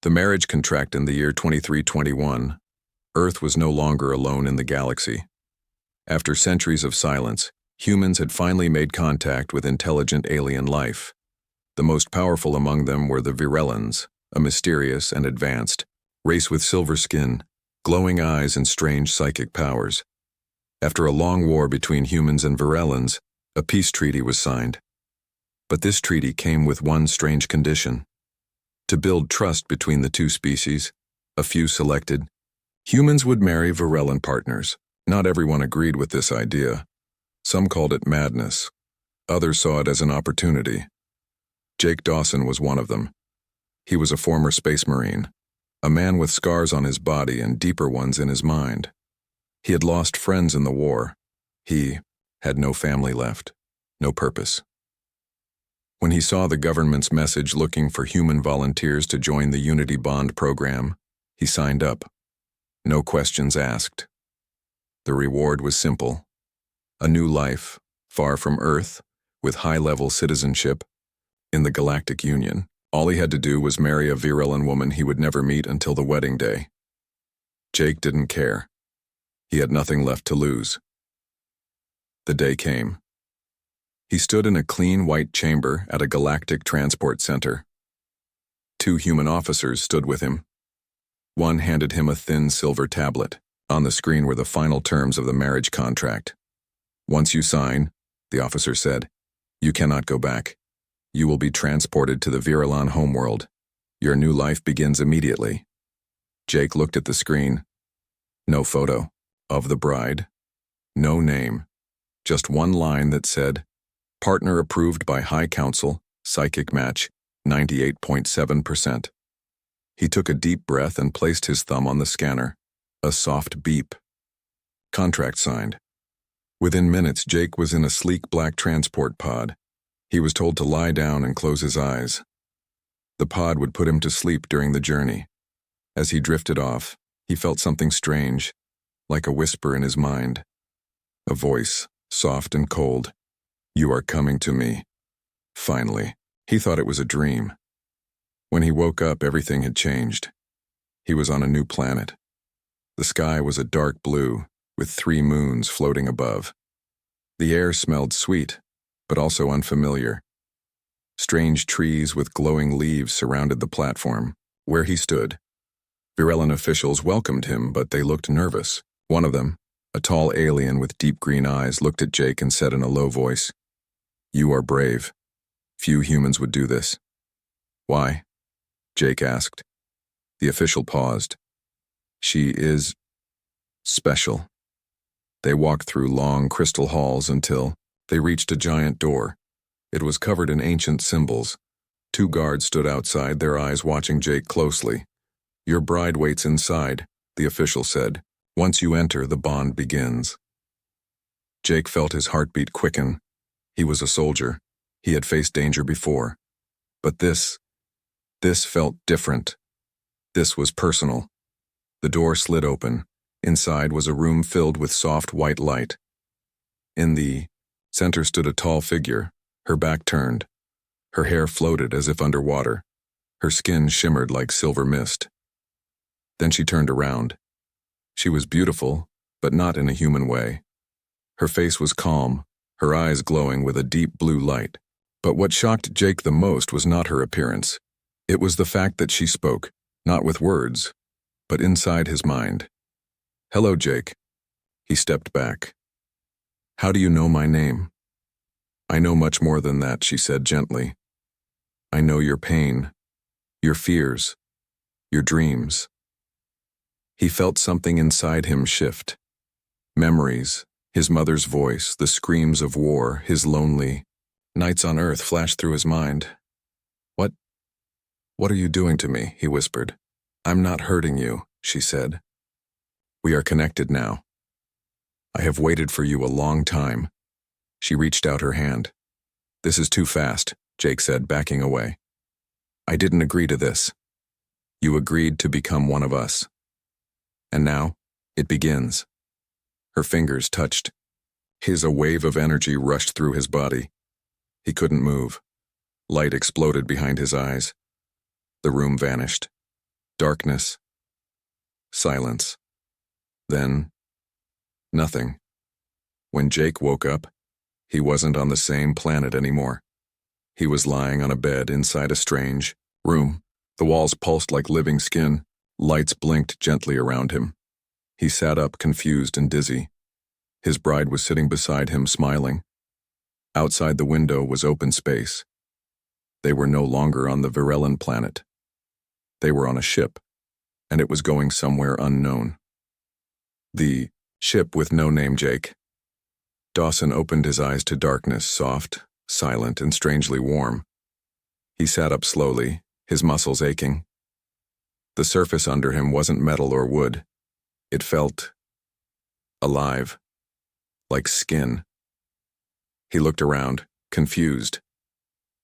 The marriage contract in the year 2321. Earth was no longer alone in the galaxy. After centuries of silence, humans had finally made contact with intelligent alien life. The most powerful among them were the Virellans, a mysterious and advanced race with silver skin, glowing eyes, and strange psychic powers. After a long war between humans and Virellans, a peace treaty was signed. But this treaty came with one strange condition. To build trust between the two species, a few selected humans would marry Virellan partners. Not everyone agreed with this idea. Some called it madness. Others saw it as an opportunity. Jake Dawson was one of them. He was a former space marine, a man with scars on his body and deeper ones in his mind. He had lost friends in the war. He had no family left, no purpose. When he saw the government's message looking for human volunteers to join the Unity Bond program, he signed up. No questions asked. The reward was simple. A new life, far from Earth, with high-level citizenship. In the Galactic Union, all he had to do was marry a Virellan woman he would never meet until the wedding day. Jake didn't care. He had nothing left to lose. The day came. He stood in a clean white chamber at a galactic transport center. Two human officers stood with him. One handed him a thin silver tablet. On the screen were the final terms of the marriage contract. "Once you sign," the officer said, "you cannot go back. You will be transported to the Virellan homeworld. Your new life begins immediately." Jake looked at the screen. No photo of the bride. No name. Just one line that said, "Partner approved by High Council, psychic match, 98.7%. He took a deep breath and placed his thumb on the scanner. A soft beep. Contract signed. Within minutes, Jake was in a sleek black transport pod. He was told to lie down and close his eyes. The pod would put him to sleep during the journey. As he drifted off, he felt something strange, like a whisper in his mind. A voice, soft and cold. "You are coming to me." Finally, he thought it was a dream. When he woke up, everything had changed. He was on a new planet. The sky was a dark blue, with 3 moons floating above. The air smelled sweet, but also unfamiliar. Strange trees with glowing leaves surrounded the platform, where he stood. Virellan officials welcomed him, but they looked nervous. One of them, a tall alien with deep green eyes, looked at Jake and said in a low voice, "You are brave. Few humans would do this." "Why?" Jake asked. The official paused. "She is special." They walked through long crystal halls until they reached a giant door. It was covered in ancient symbols. 2 guards stood outside, their eyes watching Jake closely. "Your bride waits inside," the official said. "Once you enter, the bond begins." Jake felt his heartbeat quicken. He was a soldier. He had faced danger before. But this felt different. This was personal. The door slid open. Inside was a room filled with soft white light. In the center stood a tall figure, her back turned. Her hair floated as if underwater. Her skin shimmered like silver mist. Then she turned around. She was beautiful, but not in a human way. Her face was calm, her eyes glowing with a deep blue light. But what shocked Jake the most was not her appearance. It was the fact that she spoke, not with words, but inside his mind. "Hello, Jake." He stepped back. "How do you know my name?" "I know much more than that," she said gently. "I know your pain, your fears, your dreams." He felt something inside him shift. Memories, his mother's voice, the screams of war, his lonely nights on Earth flashed through his mind. What are you doing to me?" he whispered. "I'm not hurting you," she said. "We are connected now. I have waited for you a long time." She reached out her hand. "This is too fast," Jake said, backing away. "I didn't agree to this. You agreed to become one of us. And now, it begins." Her fingers touched. A wave of energy rushed through his body. He couldn't move. Light exploded behind his eyes. The room vanished. Darkness. Silence. Then, nothing. When Jake woke up, he wasn't on the same planet anymore. He was lying on a bed inside a strange room. The walls pulsed like living skin. Lights blinked gently around him. He sat up, confused and dizzy. His bride was sitting beside him, smiling. Outside the window was open space. They were no longer on the Virellan planet. They were on a ship, and it was going somewhere unknown. The ship with no name, Jake. Dawson opened his eyes to darkness, soft, silent, and strangely warm. He sat up slowly, his muscles aching. The surface under him wasn't metal or wood. It felt alive, like skin. He looked around, confused.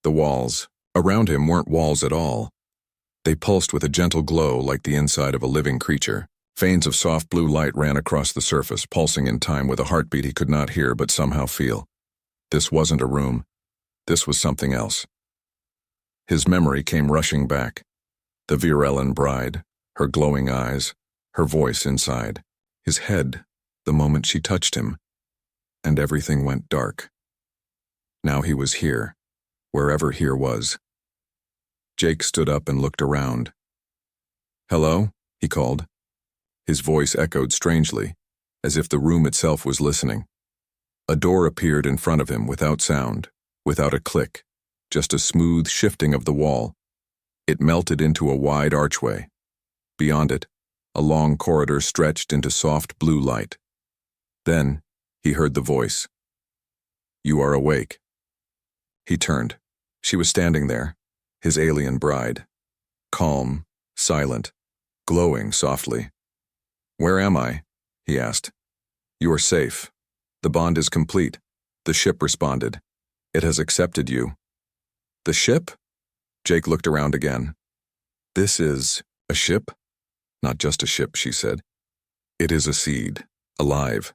The walls around him weren't walls at all. They pulsed with a gentle glow like the inside of a living creature. Veins of soft blue light ran across the surface, pulsing in time with a heartbeat he could not hear but somehow feel. This wasn't a room. This was something else. His memory came rushing back. The Virellan bride, her glowing eyes, her voice inside, his head, the moment she touched him. And everything went dark. Now he was here, wherever here was. Jake stood up and looked around. "Hello?" he called. His voice echoed strangely, as if the room itself was listening. A door appeared in front of him without sound, without a click, just a smooth shifting of the wall. It melted into a wide archway. Beyond it, a long corridor stretched into soft blue light. Then, he heard the voice. "You are awake." He turned. She was standing there, his alien bride. Calm, silent, glowing softly. "Where am I?" he asked. "You are safe. The bond is complete," the ship responded. "It has accepted you." "The ship?" Jake looked around again. "This is a ship?" "Not just a ship," she said. "It is a seed, alive,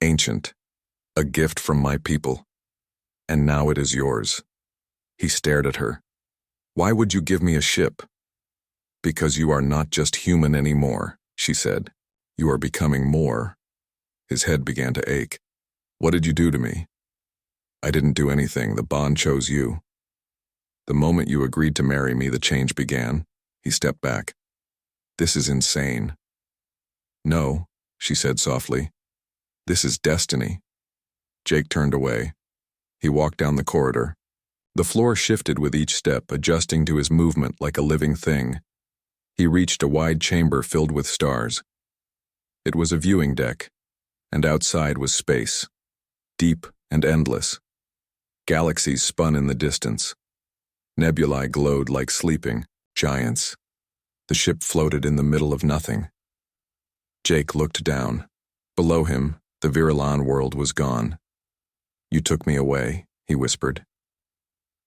ancient, a gift from my people. And now it is yours." He stared at her. "Why would you give me a ship?" "Because you are not just human anymore," she said. "You are becoming more." His head began to ache. "What did you do to me?" "I didn't do anything. The bond chose you." "The moment you agreed to marry me, the change began." He stepped back. "This is insane." "No," she said softly. "This is destiny." Jake turned away. He walked down the corridor. The floor shifted with each step, adjusting to his movement like a living thing. He reached a wide chamber filled with stars. It was a viewing deck, and outside was space, deep and endless. Galaxies spun in the distance. Nebulae glowed like sleeping giants. The ship floated in the middle of nothing. Jake looked down. Below him, the Virellan world was gone. "You took me away," he whispered.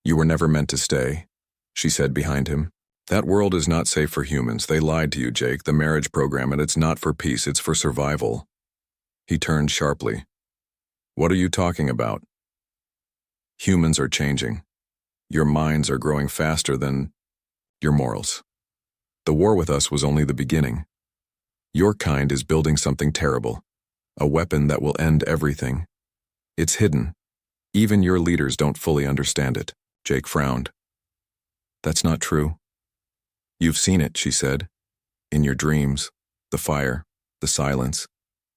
"You were never meant to stay," she said behind him. "That world is not safe for humans. They lied to you, Jake, the marriage program, and it's not for peace, it's for survival." He turned sharply. "What are you talking about?" "Humans are changing. Your minds are growing faster than your morals. The war with us was only the beginning. Your kind is building something terrible, a weapon that will end everything. It's hidden. Even your leaders don't fully understand it." Jake frowned. "That's not true." "You've seen it," she said. "In your dreams, the fire, the silence,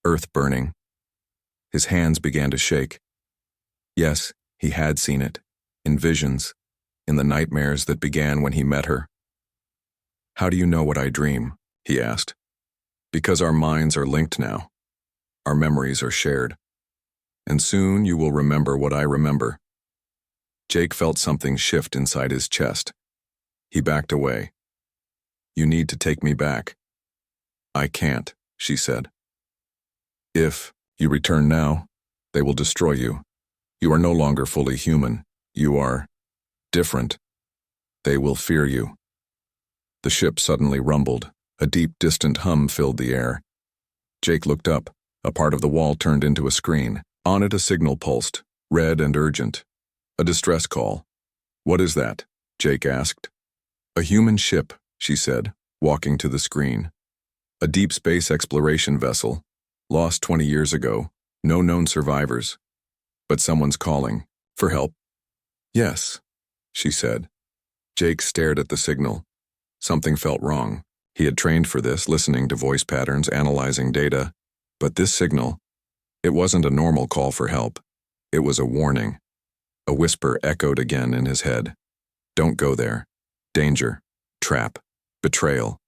earth burning." His hands began to shake. Yes, he had seen it, in visions, in the nightmares that began when he met her. "How do you know what I dream?" he asked. "Because our minds are linked now. Our memories are shared. And soon you will remember what I remember." Jake felt something shift inside his chest. He backed away. "You need to take me back." "I can't," she said. "If you return now, they will destroy you. You are no longer fully human. You are different. They will fear you." The ship suddenly rumbled. A deep, distant hum filled the air. Jake looked up. A part of the wall turned into a screen. On it a signal pulsed, red and urgent. A distress call. "What is that?" Jake asked. "A human ship," she said. walking to the screen. A deep space exploration vessel, lost 20 years ago, no known survivors. But someone's calling. For help? Yes, she said. Jake stared at the signal. Something felt wrong. He had trained for this, listening to voice patterns, analyzing data. But this signal, it wasn't a normal call for help. It was a warning. A whisper echoed again in his head. Don't go there. Danger. Trap. Betrayal.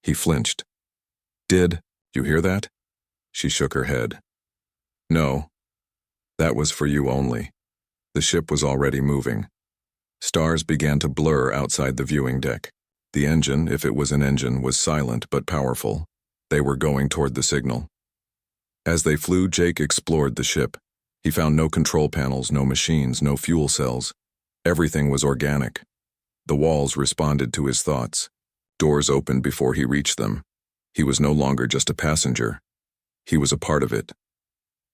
He flinched. Did you hear that? She shook her head. No. That was for you only. The ship was already moving. Stars began to blur outside the viewing deck. The engine, if it was an engine, was silent but powerful. They were going toward the signal. As they flew, Jake explored the ship. He found no control panels, no machines, no fuel cells. Everything was organic. The walls responded to his thoughts. Doors opened before he reached them. He was no longer just a passenger. He was a part of it.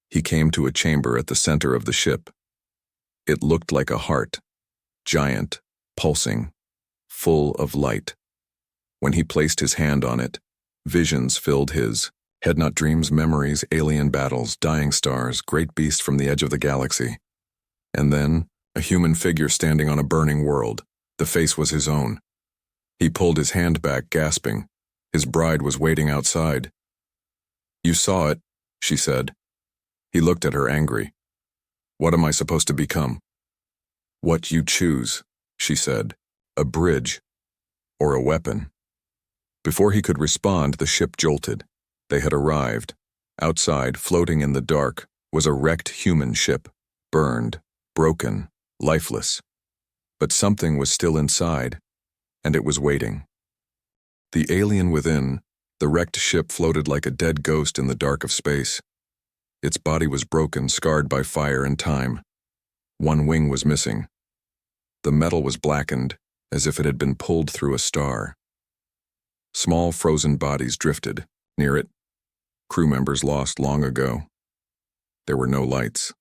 He came to a chamber at the center of the ship. It looked like a heart, giant, pulsing, full of light. When he placed his hand on it, visions filled his. Had not dreams, memories, alien battles, dying stars, great beasts from the edge of the galaxy. And then, a human figure standing on a burning world. The face was his own. He pulled his hand back, gasping. His bride was waiting outside. You saw it, she said. He looked at her, angry. What am I supposed to become? What you choose, she said. A bridge, or a weapon. Before he could respond, the ship jolted. They had arrived. Outside, floating in the dark, was a wrecked human ship, burned, broken, lifeless. But something was still inside, and it was waiting. The alien within, the wrecked ship floated like a dead ghost in the dark of space. Its body was broken, scarred by fire and time. One wing was missing. The metal was blackened, as if it had been pulled through a star. Small frozen bodies drifted. Near it, crew members lost long ago. There were no lights,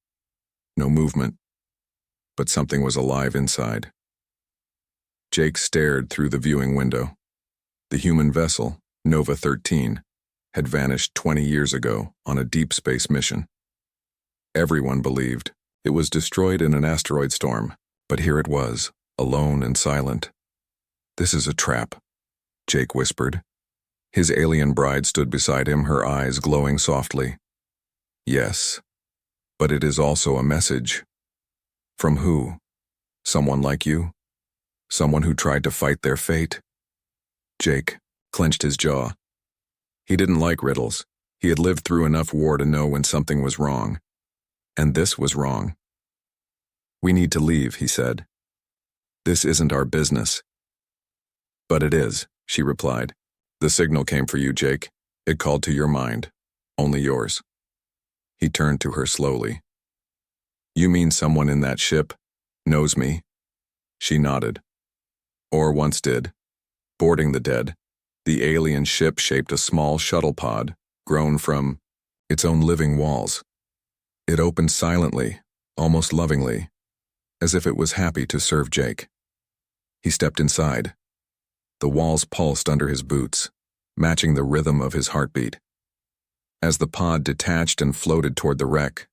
no movement, but something was alive inside. Jake stared through the viewing window. The human vessel, Nova 13, had vanished 20 years ago on a deep space mission. Everyone believed it was destroyed in an asteroid storm, but here it was, alone and silent. This is a trap, Jake whispered. His alien bride stood beside him, her eyes glowing softly. Yes, but it is also a message. From who? Someone like you? Someone who tried to fight their fate? Jake clenched his jaw. He didn't like riddles. He had lived through enough war to know when something was wrong. And this was wrong. We need to leave, he said. This isn't our business. But it is, she replied. The signal came for you, Jake. It called to your mind. Only yours. He turned to her slowly. You mean someone in that ship knows me? She nodded. Or once did. Boarding the dead, the alien ship shaped a small shuttle pod, grown from its own living walls. It opened silently, almost lovingly, as if it was happy to serve Jake. He stepped inside. The walls pulsed under his boots, matching the rhythm of his heartbeat. As the pod detached and floated toward the wreck,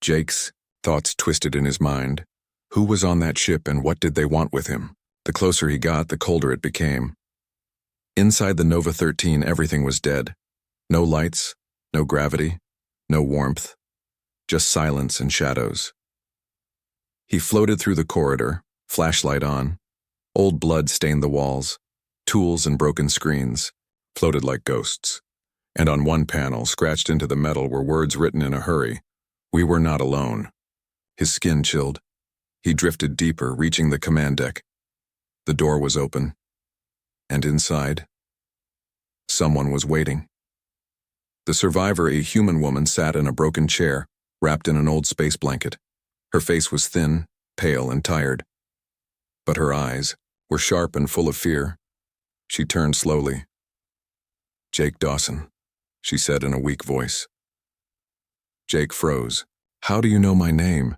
Jake's thoughts twisted in his mind. Who was on that ship and what did they want with him? The closer he got, the colder it became. Inside the Nova 13, everything was dead. No lights, no gravity, no warmth, just silence and shadows. He floated through the corridor, flashlight on. Old blood stained the walls. Tools and broken screens floated like ghosts. And on one panel, scratched into the metal, were words written in a hurry. We were not alone. His skin chilled. He drifted deeper, reaching the command deck. The door was open. And inside, someone was waiting. The survivor, a human woman, sat in a broken chair, wrapped in an old space blanket. Her face was thin, pale, and tired. But her eyes were sharp and full of fear. She turned slowly. Jake Dawson, she said in a weak voice. Jake froze. How do you know my name?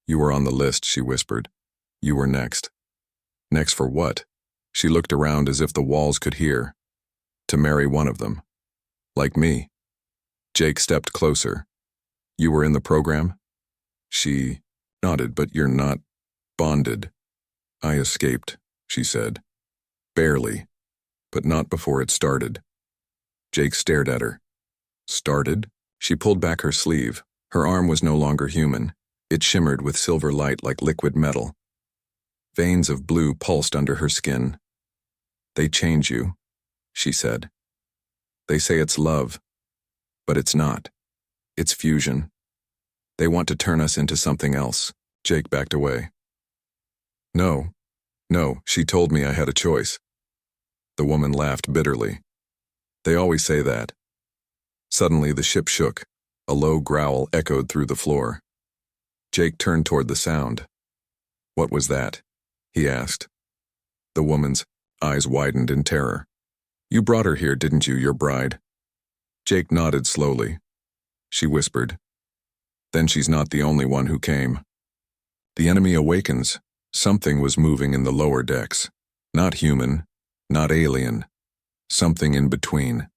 You were on the list, she whispered. You were next. Next for what? She looked around as if the walls could hear. to marry one of them. Like me. Jake stepped closer. You were in the program? She nodded, but you're not bonded. I escaped, she said. Barely, but not before it started. Jake stared at her. Started? She pulled back her sleeve. Her arm was no longer human. It shimmered with silver light like liquid metal. Veins of blue pulsed under her skin. They change you, she said. They say it's love, but it's not. It's fusion. They want to turn us into something else. Jake backed away. No, she told me I had a choice. The woman laughed bitterly. They always say that. Suddenly the ship shook. A low growl echoed through the floor. Jake turned toward the sound. What was that? He asked. The woman's eyes widened in terror. You brought her here, didn't you, your bride? Jake nodded slowly. She whispered. Then she's not the only one who came. The enemy awakens. Something was moving in the lower decks. Not human, not alien. Something in between.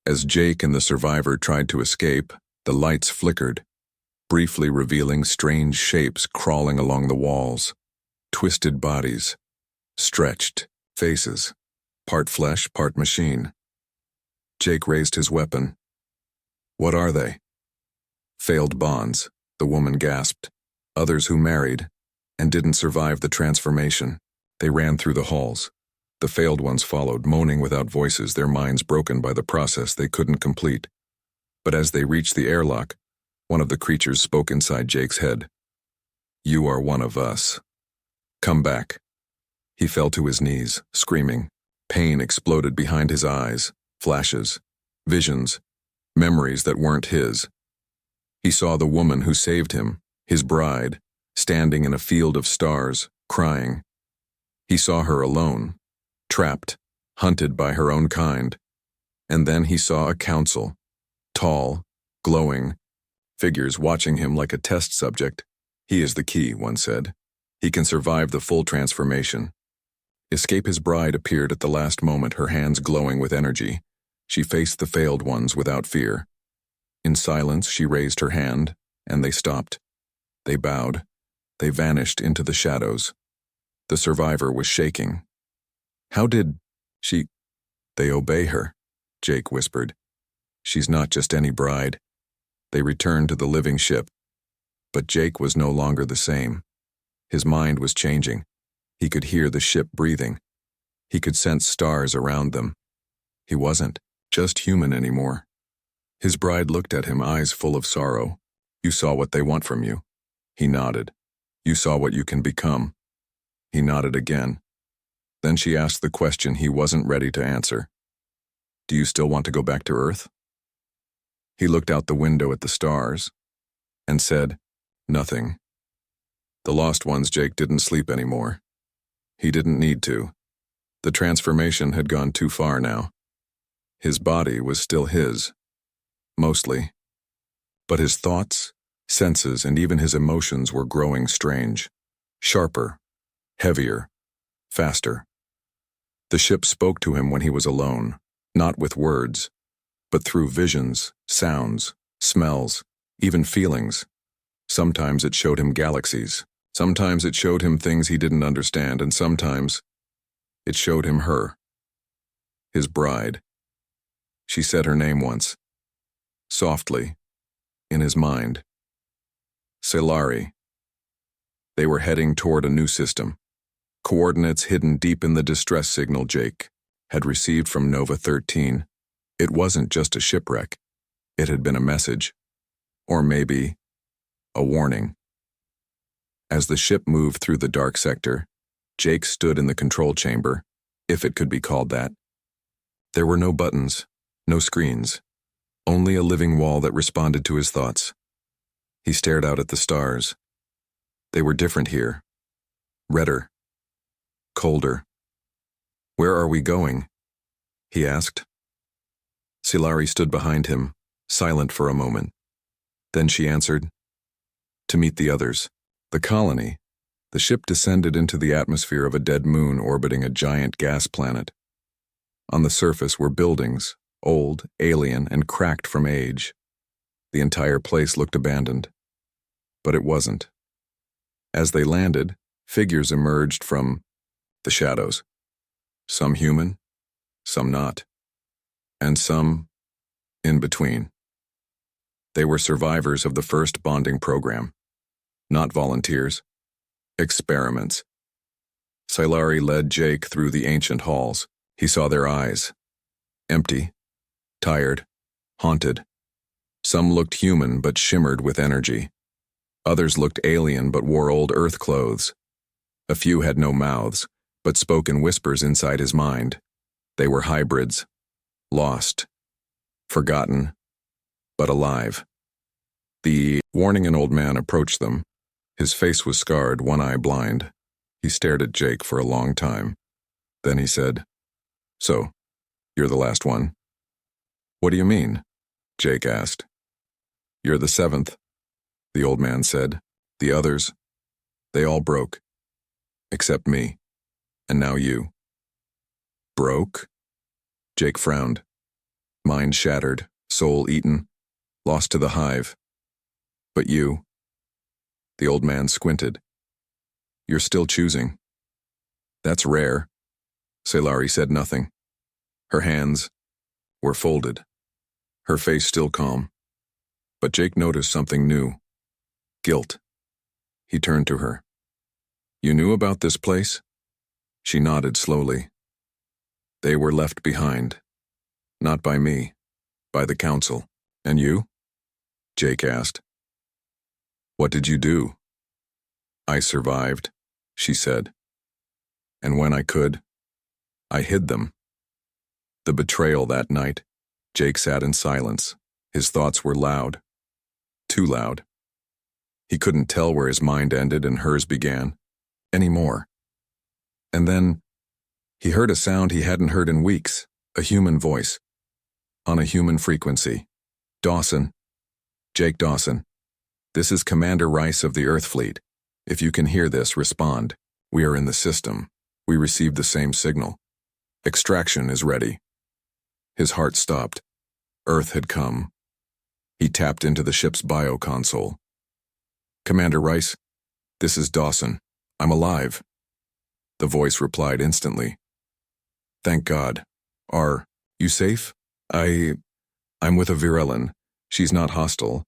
As Jake and the survivor tried to escape, the lights flickered, briefly revealing strange shapes crawling along the walls. Twisted bodies. Stretched faces. Part flesh, part machine. Jake raised his weapon. What are they? Failed bonds, the woman gasped. Others who married and didn't survive the transformation. They ran through the halls. The failed ones followed, moaning without voices, their minds broken by the process they couldn't complete. But as they reached the airlock, one of the creatures spoke inside Jake's head. You are one of us. Come back. He fell to his knees, screaming. Pain exploded behind his eyes, flashes, visions, memories that weren't his. He saw the woman who saved him, his bride, standing in a field of stars, crying. He saw her alone, trapped, hunted by her own kind. And then he saw a council, tall, glowing, figures watching him like a test subject. He is the key, one said. He can survive the full transformation. Escape his bride appeared at the last moment, her hands glowing with energy. She faced the failed ones without fear. In silence, she raised her hand, and they stopped. They bowed. They vanished into the shadows. The survivor was shaking. How did she? They obey her, Jake whispered. She's not just any bride. They returned to the living ship. But Jake was no longer the same. His mind was changing. He could hear the ship breathing. He could sense stars around them. He wasn't just human anymore. His bride looked at him, eyes full of sorrow. You saw what they want from you. He nodded. You saw what you can become. He nodded again. Then she asked the question he wasn't ready to answer. Do you still want to go back to Earth? He looked out the window at the stars and said, nothing. The lost ones, Jake didn't sleep anymore. He didn't need to. The transformation had gone too far now. His body was still his, mostly. But his thoughts, senses, and even his emotions were growing strange. Sharper, heavier, faster. The ship spoke to him when he was alone, not with words, but through visions, sounds, smells, even feelings. Sometimes it showed him galaxies. Sometimes it showed him things he didn't understand, and sometimes it showed him her, his bride. She said her name once, softly, in his mind. Celari. They were heading toward a new system. Coordinates hidden deep in the distress signal Jake had received from Nova 13. It wasn't just a shipwreck. It had been a message. Or maybe a warning. As the ship moved through the dark sector, Jake stood in the control chamber, if it could be called that. There were no buttons, no screens, only a living wall that responded to his thoughts. He stared out at the stars. They were different here. Redder. Colder. Where are we going? He asked. Celari stood behind him, silent for a moment. Then she answered, to meet the others. The colony. The ship descended into the atmosphere of a dead moon orbiting a giant gas planet. On the surface were buildings, old, alien, and cracked from age. The entire place looked abandoned. But it wasn't. As they landed, figures emerged from the shadows. Some human, some not, and some in between. They were survivors of the first bonding program. Not volunteers. Experiments. Silari led Jake through the ancient halls. He saw their eyes. Empty, tired, haunted. Some looked human but shimmered with energy. Others looked alien but wore old Earth clothes. A few had no mouths, but spoke in whispers inside his mind. They were hybrids. Lost. Forgotten. But alive. The warning an old man approached them. His face was scarred, one eye blind. He stared at Jake for a long time. Then he said, "So, you're the last one?" "What do you mean?" Jake asked. "You're the seventh," the old man said. "The others, they all broke. Except me. And now you." "Broke?" Jake frowned. Mind shattered, soul eaten, lost to the hive. "But you?" The old man squinted. "You're still choosing." "That's rare." Silari said nothing. Her hands were folded, her face still calm. But Jake noticed something new. Guilt. He turned to her. "You knew about this place?" She nodded slowly. "They were left behind. Not by me, by the council. And you?" Jake asked. "What did you do?" "I survived," she said. "And when I could, I hid them." The betrayal that night. Jake sat in silence. His thoughts were loud. Too loud. He couldn't tell where his mind ended and hers began. Anymore. And then, he heard a sound he hadn't heard in weeks. A human voice. On a human frequency. "Dawson. Jake Dawson. This is Commander Rice of the Earth Fleet. If you can hear this, respond. We are in the system. We received the same signal. Extraction is ready." His heart stopped. Earth had come. He tapped into the ship's bio-console. "Commander Rice, this is Dawson. I'm alive." The voice replied instantly. "Thank God. Are you safe?" I'm with a Virelin. She's not hostile.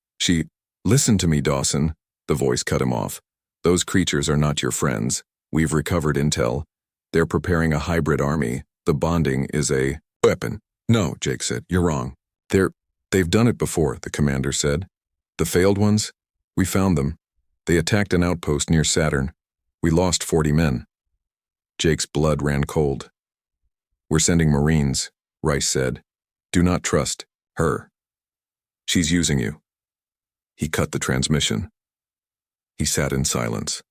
Listen to me, Dawson." The voice cut him off. "Those creatures are not your friends. We've recovered intel. They're preparing a hybrid army. The bonding is a weapon." "No," Jake said. "You're wrong. They've done it before," the commander said. "The failed ones? We found them. They attacked an outpost near Saturn. We lost 40 men." Jake's blood ran cold. "We're sending Marines," Rice said. "Do not trust her. She's using you." He cut the transmission. He sat in silence.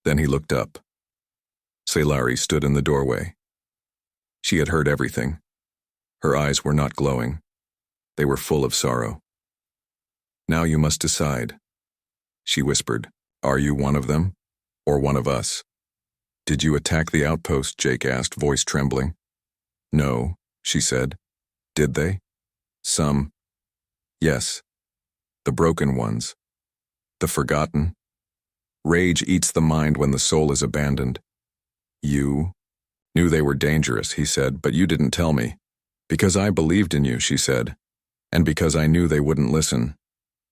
Then he looked up. Silari stood in the doorway. She had heard everything. Her eyes were not glowing. They were full of sorrow. "Now you must decide," she whispered. "Are you one of them, or one of us?" "Did you attack the outpost?" Jake asked, voice trembling. "No," she said. "Did they?" "Some. Yes. The broken ones. The forgotten. Rage eats the mind when the soul is abandoned." "You knew they were dangerous," he said, "but you didn't tell me." "Because I believed in you," she said, "and because I knew they wouldn't listen.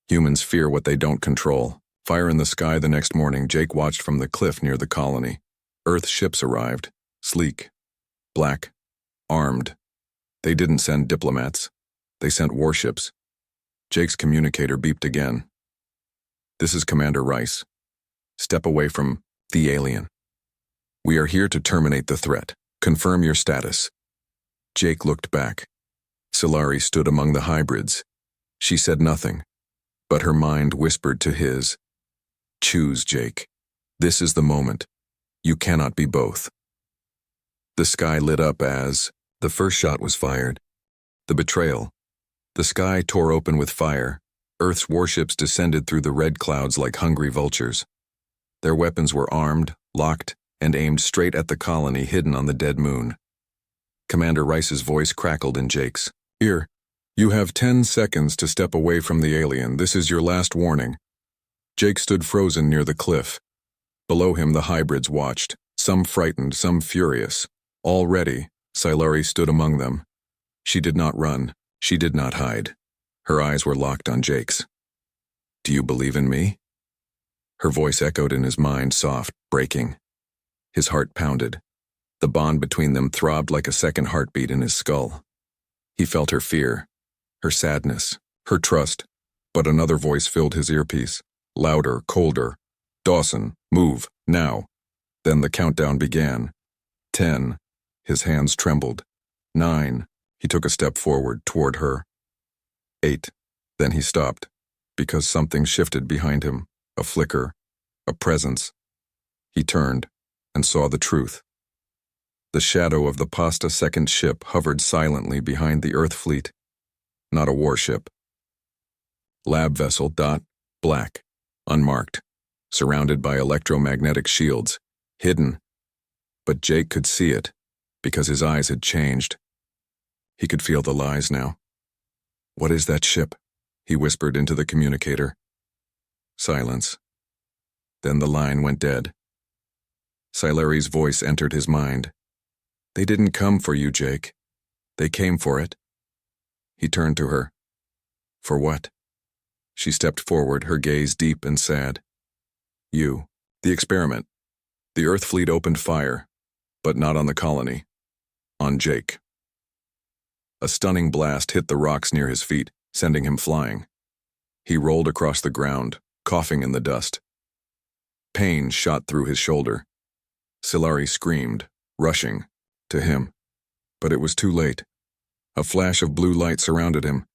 Humans fear what they don't control." Fire in the sky the next morning, Jake watched from the cliff near the colony. Earth ships arrived, sleek, black, armed. They didn't send diplomats. They sent warships. Jake's communicator beeped again. "This is Commander Rice. Step away from the alien. We are here to terminate the threat. Confirm your status." Jake looked back. Silari stood among the hybrids. She said nothing, but her mind whispered to his. "Choose, Jake. This is the moment. You cannot be both." The sky lit up as the first shot was fired. The betrayal. The sky tore open with fire. Earth's warships descended through the red clouds like hungry vultures. Their weapons were armed, locked, and aimed straight at the colony hidden on the dead moon. Commander Rice's voice crackled in Jake's ear. You have 10 seconds to step away from the alien. This is your last warning. Jake stood frozen near the cliff. Below him the hybrids watched, some frightened, some furious. All ready, Silari stood among them. She did not run. She did not hide. Her eyes were locked on Jake's. Do you believe in me? Her voice echoed in his mind, soft, breaking. His heart pounded. The bond between them throbbed like a second heartbeat in his skull. He felt her fear, her sadness, her trust, but another voice filled his earpiece, louder, colder. Dawson, move, now. Then the countdown began. 10. His hands trembled. 9. He took a step forward toward her. 8. Then he stopped, because something shifted behind him, a flicker, a presence. He turned and saw the truth. The shadow of the Pasta second ship hovered silently behind the Earth fleet. Not a warship. Lab vessel, black, unmarked, surrounded by electromagnetic shields, hidden. But Jake could see it, because his eyes had changed. He could feel the lies now. What is that ship? He whispered into the communicator. Silence. Then the line went dead. Silari's voice entered his mind. They didn't come for you, Jake. They came for it. He turned to her. For what? She stepped forward, her gaze deep and sad. You. The experiment. The Earth fleet opened fire, but not on the colony. On Jake. A stunning blast hit the rocks near his feet, sending him flying. He rolled across the ground, coughing in the dust. Pain shot through his shoulder. Silari screamed, rushing to him. But it was too late. A flash of blue light surrounded him.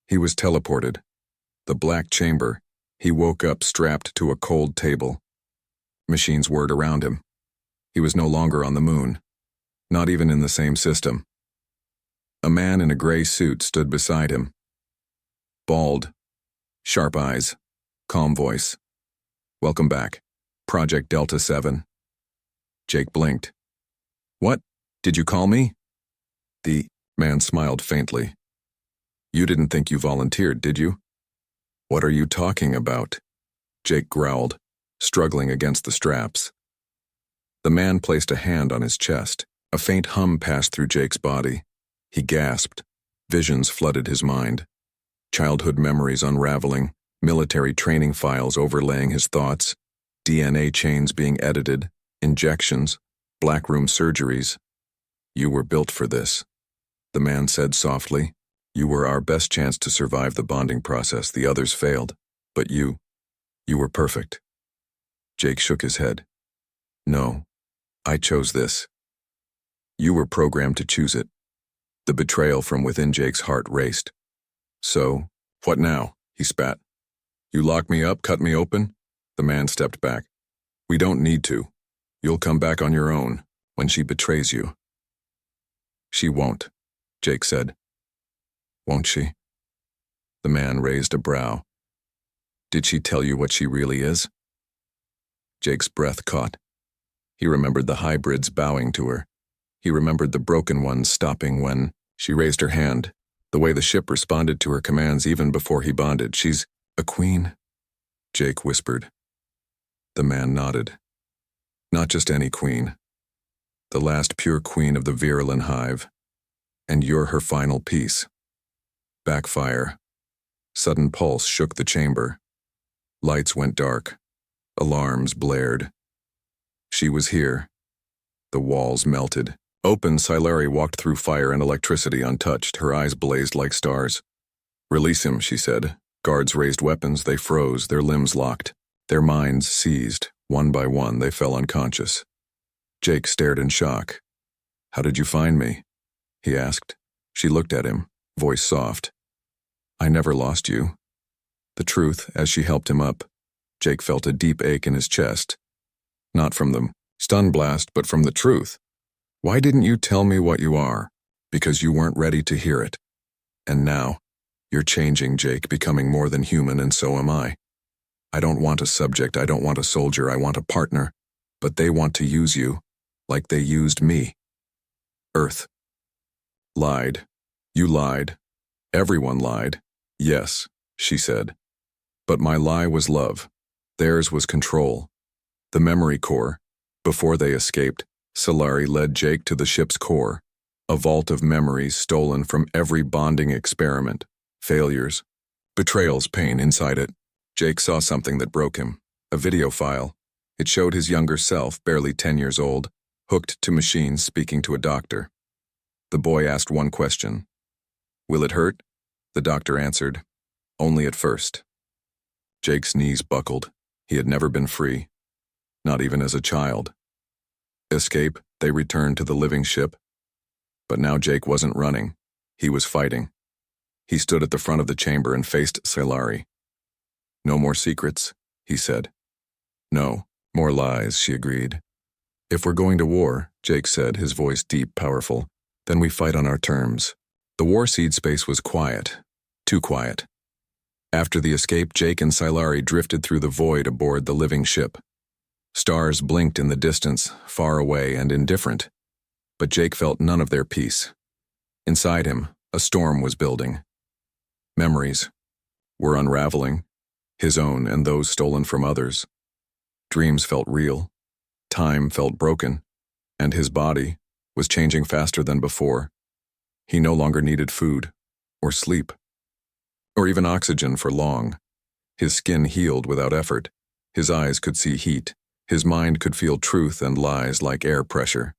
He was teleported. The black chamber. He woke up strapped to a cold table. Machines whirred around him. He was no longer on the moon. Not even in the same system. A man in a gray suit stood beside him. Bald. Sharp eyes. Calm voice. Welcome back. Project Delta 7. Jake blinked. What? Did you call me? The man smiled faintly. You didn't think you volunteered, did you? What are you talking about? Jake growled, struggling against the straps. The man placed a hand on his chest. A faint hum passed through Jake's body. He gasped. Visions flooded his mind. Childhood memories unraveling, military training files overlaying his thoughts, DNA chains being edited, injections, blackroom surgeries. You were built for this, the man said softly. You were our best chance to survive the bonding process. The others failed. But you were perfect. Jake shook his head. No, I chose this. You were programmed to choose it. The betrayal from within Jake's heart raced. So, what now? He spat. You lock me up, cut me open? The man stepped back. We don't need to. You'll come back on your own when she betrays you. She won't, Jake said. Won't she? The man raised a brow. Did she tell you what she really is? Jake's breath caught. He remembered the hybrids bowing to her. He remembered the broken ones stopping when she raised her hand, the way the ship responded to her commands even before he bonded. She's a queen, Jake whispered. The man nodded. Not just any queen. The last pure queen of the Virulent hive. And you're her final piece. Backfire. Sudden pulse shook the chamber. Lights went dark. Alarms blared. She was here. The walls melted. Open, Silari walked through fire and electricity untouched. Her eyes blazed like stars. Release him, she said. Guards raised weapons. They froze, their limbs locked. Their minds seized. One by one, they fell unconscious. Jake stared in shock. How did you find me? He asked. She looked at him, voice soft. I never lost you. The truth, as she helped him up. Jake felt a deep ache in his chest. Not from the stun blast, but from the truth. Why didn't you tell me what you are? Because you weren't ready to hear it. And now, you're changing, Jake, becoming more than human, and so am I. I don't want a subject, I don't want a soldier, I want a partner. But they want to use you, like they used me. Earth. Lied. You lied. Everyone lied. Yes, she said. But my lie was love. Theirs was control. The memory core. Before they escaped, Solari led Jake to the ship's core, a vault of memories stolen from every bonding experiment, failures, betrayals, pain inside it. Jake saw something that broke him, a video file. It showed his younger self, barely 10 years old, hooked to machines speaking to a doctor. The boy asked one question. Will it hurt? The doctor answered, only at first. Jake's knees buckled. He had never been free, not even as a child. Escape, they returned to the living ship. But now Jake wasn't running. He was fighting. He stood at the front of the chamber and faced Solari. No more secrets, he said. No, more lies, she agreed. If we're going to war, Jake said, his voice deep, powerful, then we fight on our terms. The war seed space was quiet, too quiet. After the escape, Jake and Solari drifted through the void aboard the living ship. Stars blinked in the distance, far away and indifferent. But Jake felt none of their peace. Inside him, a storm was building. Memories were unraveling, his own and those stolen from others. Dreams felt real, time felt broken, and his body was changing faster than before. He no longer needed food, or sleep, or even oxygen for long. His skin healed without effort. His eyes could see heat. His mind could feel truth and lies like air pressure.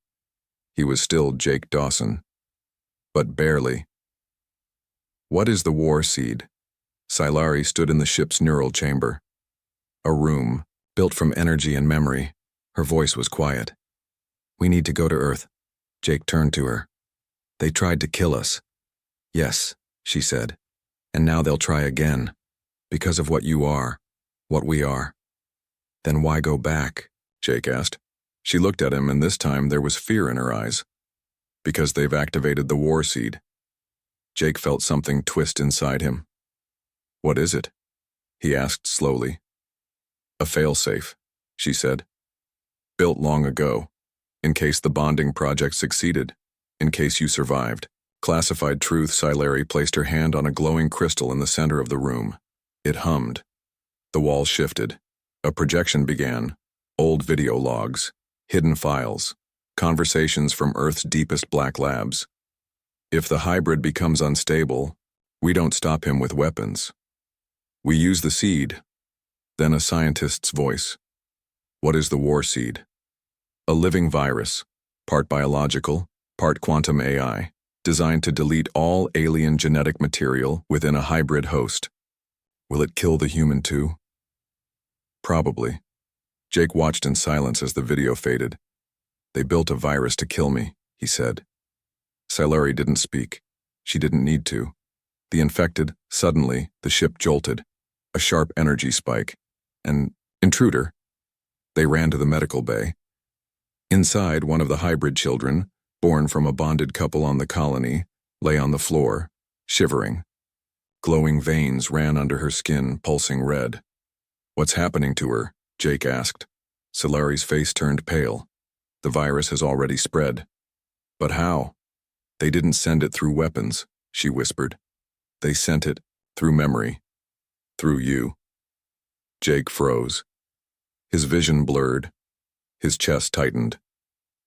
He was still Jake Dawson, but barely. What is the war seed? Solari stood in the ship's neural chamber. A room, built from energy and memory. Her voice was quiet. We need to go to Earth. Jake turned to her. They tried to kill us. Yes, she said. And now they'll try again. Because of what you are, what we are. Then why go back? Jake asked. She looked at him, and this time there was fear in her eyes. Because they've activated the war seed. Jake felt something twist inside him. What is it? He asked slowly. A failsafe, she said. Built long ago, in case the bonding project succeeded, in case you survived. Classified truth. Solari placed her hand on a glowing crystal in the center of the room. It hummed. The walls shifted. A projection began. Old video logs, hidden files, conversations from Earth's deepest black labs. If the hybrid becomes unstable, we don't stop him with weapons. We use the seed. Then a scientist's voice. What is the war seed? A living virus, part biological, part quantum AI, designed to delete all alien genetic material within a hybrid host. Will it kill the human too? Probably. Jake watched in silence as the video faded. They built a virus to kill me, he said. Solari didn't speak. She didn't need to. The infected, suddenly, the ship jolted. A sharp energy spike. An intruder. They ran to the medical bay. Inside, one of the hybrid children, born from a bonded couple on the colony, lay on the floor, shivering. Glowing veins ran under her skin, pulsing red. What's happening to her? Jake asked. Solari's face turned pale. The virus has already spread. But how? They didn't send it through weapons, she whispered. They sent it through memory. Through you. Jake froze. His vision blurred. His chest tightened.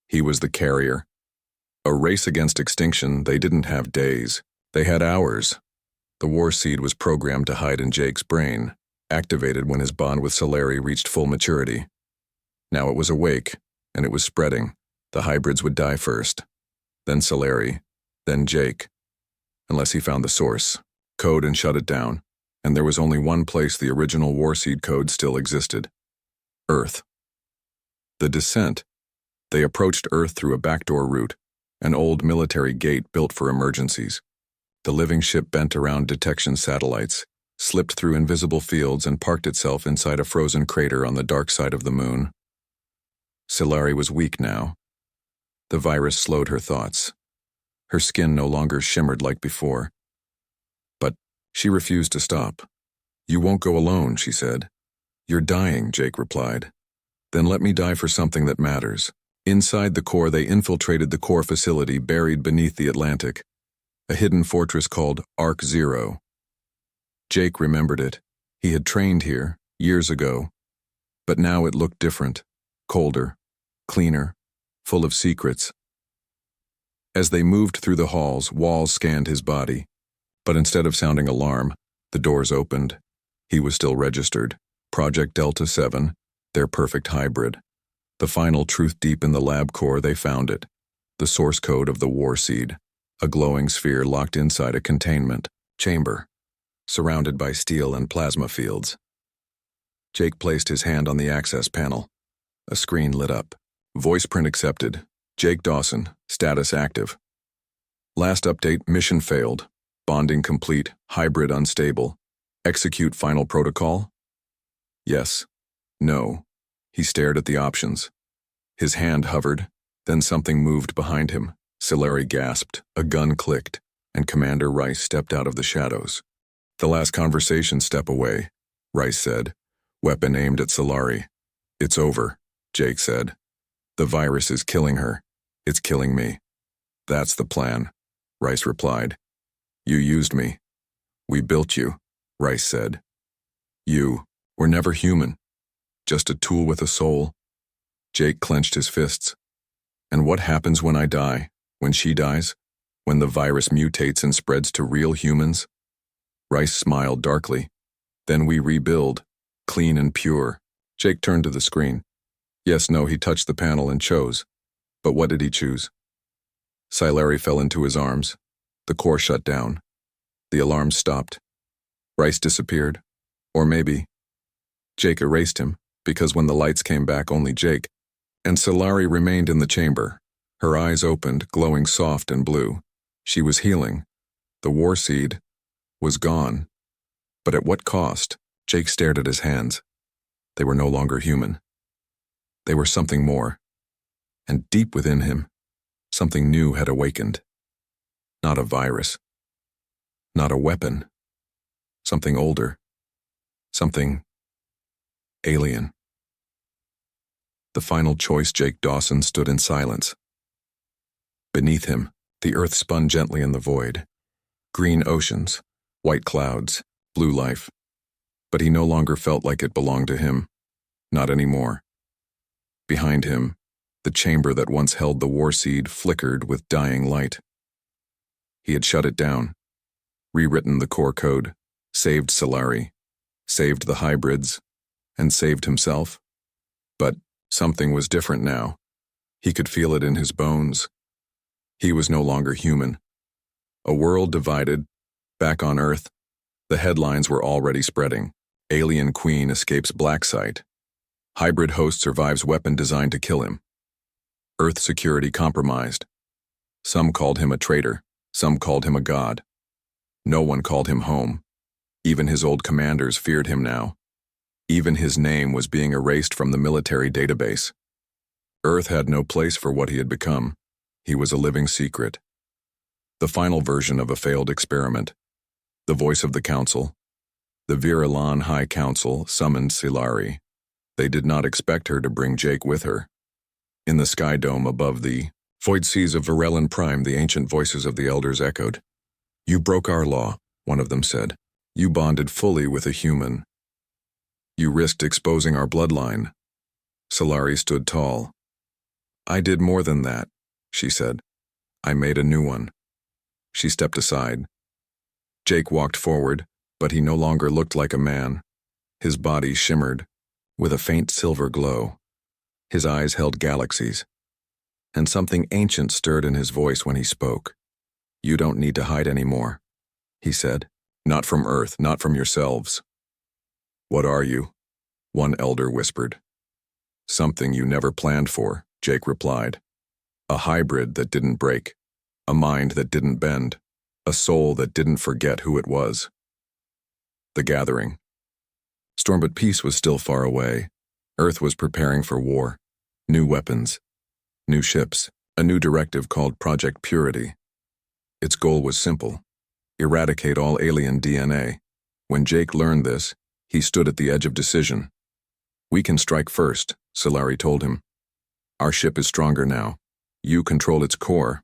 He was the carrier. A race against extinction. They didn't have days. They had hours. The war seed was programmed to hide in Jake's brain, activated when his bond with Solari reached full maturity. Now it was awake, and it was spreading. The hybrids would die first. Then Solari. Then Jake. Unless he found the source, code, and shut it down. And there was only one place the original war seed code still existed. Earth. The descent. They approached Earth through a backdoor route, an old military gate built for emergencies. The living ship bent around detection satellites, slipped through invisible fields, and parked itself inside a frozen crater on the dark side of the moon. Solari was weak now. The virus slowed her thoughts. Her skin no longer shimmered like before. But she refused to stop. You won't go alone, she said. You're dying, Jake replied. Then let me die for something that matters. Inside the core, they infiltrated the core facility buried beneath the Atlantic. a hidden fortress called Arc Zero. Jake remembered it. He had trained here, years ago, but now it looked different, colder, cleaner, full of secrets. As they moved through the halls, walls scanned his body, but instead of sounding alarm, the doors opened. He was still registered. Project Delta 7, their perfect hybrid. The final truth deep in the lab core, they found it. The source code of the war seed, a glowing sphere locked inside a containment chamber, surrounded by steel and plasma fields. Jake placed his hand on the access panel. A screen lit up. Voice print accepted. Jake Dawson, status active. Last update, mission failed. Bonding complete, hybrid unstable. Execute final protocol? Yes. No. He stared at the options. His hand hovered, then something moved behind him. Solari gasped, a gun clicked, and Commander Rice stepped out of the shadows. The last conversation step away, Rice said, weapon aimed at Solari. It's over, Jake said. The virus is killing her. It's killing me. That's the plan, Rice replied. You used me. We built you, Rice said. You were never human. Just a tool with a soul. Jake clenched his fists. And what happens when I die? When she dies? When the virus mutates and spreads to real humans? Rice smiled darkly. Then we rebuild, clean and pure. Jake turned to the screen. Yes, no, he touched the panel and chose. But what did he choose? Solari fell into his arms. The core shut down. The alarms stopped. Rice disappeared. Or maybe Jake erased him, because when the lights came back, only Jake and Solari remained in the chamber. Her eyes opened, glowing soft and blue. She was healing. The war seed was gone. But at what cost? Jake stared at his hands. They were no longer human. They were something more. And deep within him, something new had awakened. Not a virus. Not a weapon. Something older. Something alien. The final choice, Jake Dawson stood in silence. Beneath him, the earth spun gently in the void. Green oceans, white clouds, blue life. But he no longer felt like it belonged to him. Not anymore. Behind him, the chamber that once held the war seed flickered with dying light. He had shut it down, rewritten the core code, saved Solari, saved the hybrids, and saved himself. But something was different now. He could feel it in his bones. He was no longer human. A world divided, back on Earth. The headlines were already spreading. Alien Queen escapes black site. Hybrid host survives weapon designed to kill him. Earth security compromised. Some called him a traitor. Some called him a god. No one called him home. Even his old commanders feared him now. Even his name was being erased from the military database. Earth had no place for what he had become. He was a living secret. The final version of a failed experiment. The voice of the council. The Virilan High Council summoned Solari. They did not expect her to bring Jake with her. In the sky dome above the void seas of Virelin Prime, the ancient voices of the elders echoed. You broke our law, one of them said. You bonded fully with a human. You risked exposing our bloodline. Solari stood tall. I did more than that, she said. I made a new one. She stepped aside. Jake walked forward, but he no longer looked like a man. His body shimmered, with a faint silver glow. His eyes held galaxies. And something ancient stirred in his voice when he spoke. You don't need to hide anymore, he said. Not from Earth, not from yourselves. What are you? One elder whispered. Something you never planned for, Jake replied. A hybrid that didn't break. A mind that didn't bend. A soul that didn't forget who it was. The gathering. Storm, but peace was still far away. Earth was preparing for war. New weapons. New ships. A new directive called Project Purity. Its goal was simple. Eradicate all alien DNA. When Jake learned this, he stood at the edge of decision. We can strike first, Solari told him. Our ship is stronger now. You control its core.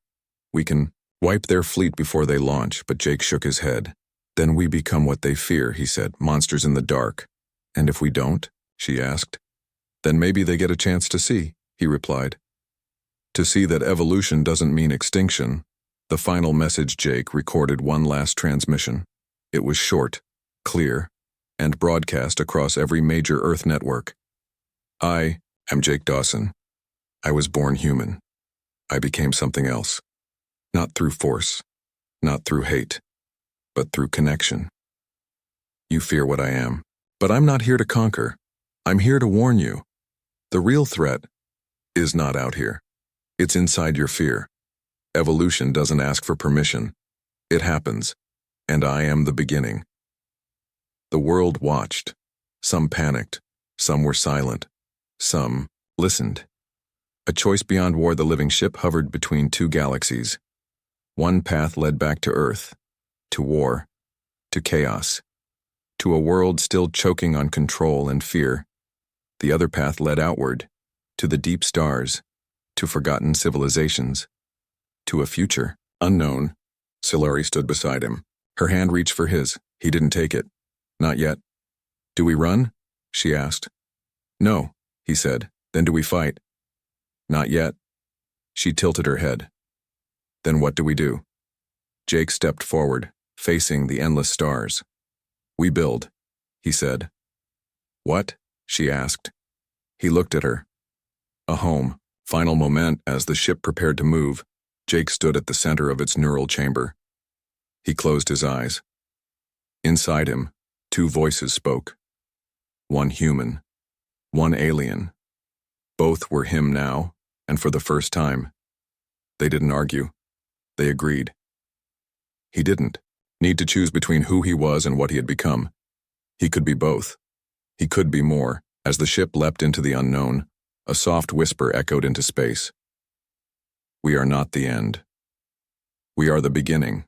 We can Wipe their fleet before they launch, but Jake shook his head. Then we become what they fear, he said, monsters in the dark. And if we don't? She asked. Then maybe they get a chance to see, he replied. To see that evolution doesn't mean extinction. The final message Jake recorded one last transmission. It was short, clear, and broadcast across every major Earth network. I am Jake Dawson. I was born human. I became something else. Not through force, not through hate, but through connection. You fear what I am, but I'm not here to conquer. I'm here to warn you. The real threat is not out here. It's inside your fear. Evolution doesn't ask for permission. It happens, and I am the beginning. The world watched. Some panicked, some were silent, some listened. A choice beyond war, the living ship hovered between two galaxies. One path led back to Earth, to war, to chaos, to a world still choking on control and fear. The other path led outward, to the deep stars, to forgotten civilizations, to a future unknown. Silari stood beside him. Her hand reached for his. He didn't take it. Not yet. Do we run? She asked. No, he said. Then do we fight? Not yet. She tilted her head. Then what do we do? Jake stepped forward, facing the endless stars. We build, he said. What? She asked. He looked at her. A home. Final moment as the ship prepared to move. Jake stood at the center of its neural chamber. He closed his eyes. Inside him, two voices spoke. One human, one alien. Both were him now, and for the first time. They didn't argue. They agreed. He didn't need to choose between who he was and what he had become. He could be both. He could be more. As the ship leapt into the unknown, a soft whisper echoed into space. We are not the end. We are the beginning.